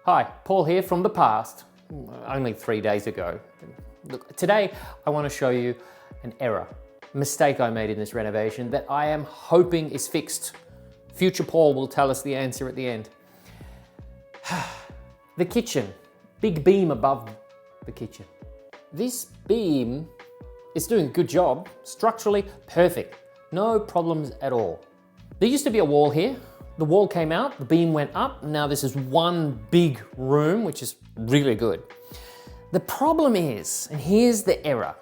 Hi, Paul here from the past, only 3 days ago. Look, today I want to show you an error, mistake I made in this renovation that I am hoping is fixed. Future Paul will tell us the answer at the end. The kitchen, big beam above the kitchen. This beam is doing a good job, structurally perfect, no problems at all. There used to be a wall here. The wall came out, the beam went up. Now this is one big room, which is really good. The problem is, and here's the error,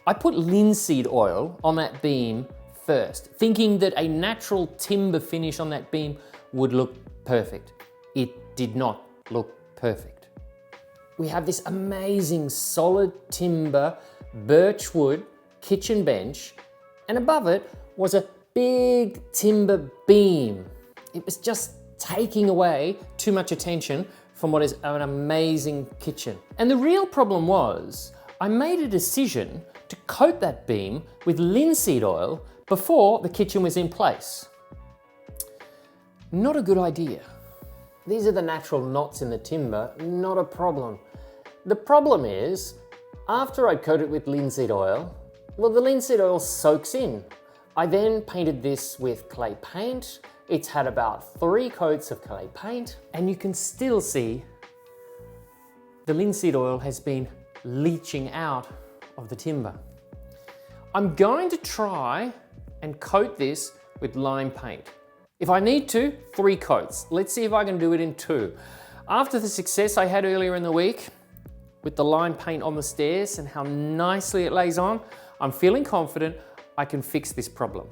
I put linseed oil on that beam first, thinking that a natural timber finish on that beam would look perfect. It did not look perfect. We have this amazing solid timber, birchwood kitchen bench, and above it was a big timber beam. It was just taking away too much attention from what is an amazing kitchen. And the real problem was, I made a decision to coat that beam with linseed oil before the kitchen was in place. Not a good idea. These are the natural knots in the timber, not a problem. The problem is, after I coat it with linseed oil, well, the linseed oil soaks in. I then painted this with clay paint. It's had about 3 coats of clay paint, and you can still see the linseed oil has been leaching out of the timber. I'm going to try and coat this with lime paint. If I need to, 3 coats. Let's see if I can do it in 2. After the success I had earlier in the week with the lime paint on the stairs and how nicely it lays on, I'm feeling confident I can fix this problem.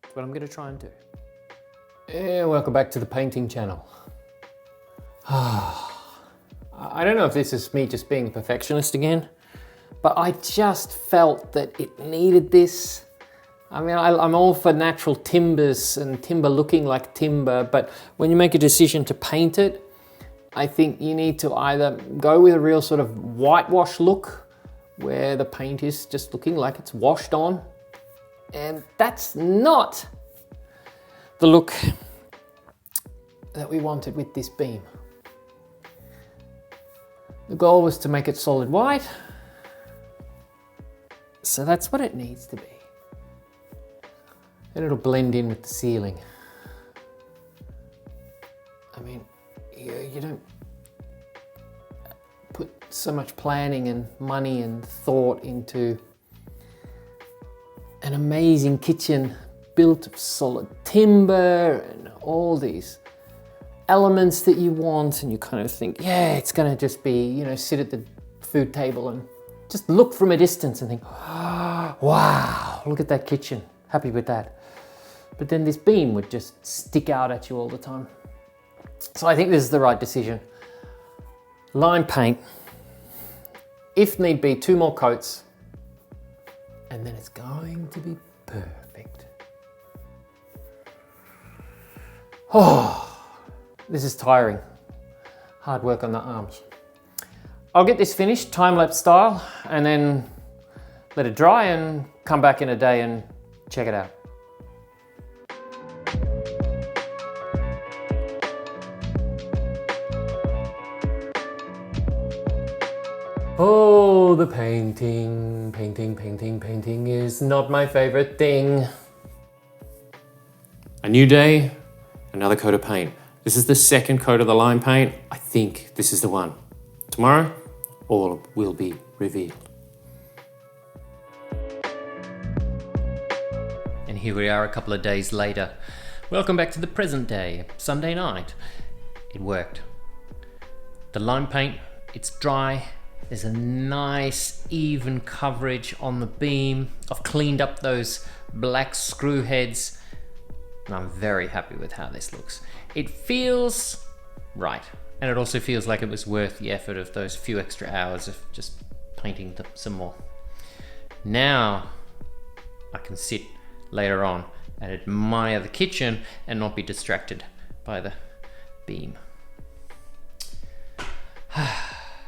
That's what I'm going to try and do. Yeah, welcome back to the painting channel. I don't know if this is me just being a perfectionist again, but I just felt that it needed this. I mean, I'm all for natural timbers and timber looking like timber, but when you make a decision to paint it, I think you need to either go with a real sort of whitewash look, where the paint is just looking like it's washed on, and that's not the look that we wanted with this beam. The goal was to make it solid white, so that's what it needs to be. And it'll blend in with the ceiling. I mean, you don't put so much planning and money and thought into an amazing kitchen built of solid timber and all these elements that you want, and you kind of think, yeah, it's gonna just be, you know, sit at the food table and just look from a distance and think, oh, wow, look at that kitchen, happy with that. But then this beam would just stick out at you all the time. So I think this is the right decision. Lime paint, if need be, 2 more coats, and then it's going to be perfect. Oh, this is tiring. Hard work on the arms. I'll get this finished time-lapse style and then let it dry and come back in a day and check it out. Oh, the painting is not my favorite thing. A new day, another coat of paint. This is the 2nd coat of the lime paint. I think this is the one. Tomorrow, all will be revealed. And here we are a couple of days later. Welcome back to the present day, Sunday night. It worked. The lime paint, it's dry. There's a nice even coverage on the beam. I've cleaned up those black screw heads, and I'm very happy with how this looks. It feels right, and it also feels like it was worth the effort of those few extra hours of just painting some more. Now I can sit later on and admire the kitchen and not be distracted by the beam.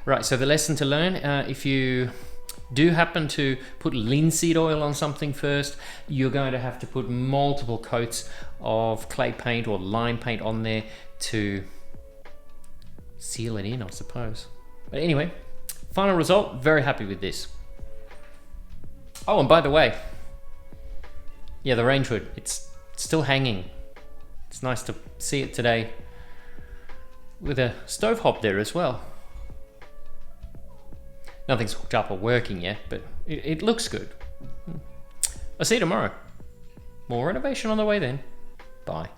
Right, so the lesson to learn, if you do happen to put linseed oil on something first, you're going to have to put multiple coats of clay paint or lime paint on there to seal it in, I suppose. But anyway, final result, very happy with this. Oh, and by the way, yeah, the range hood, it's still hanging. It's nice to see it today with a stove hob there as well. Nothing's hooked up or working yet, but it looks good. I'll see you tomorrow. More renovation on the way then. Bye.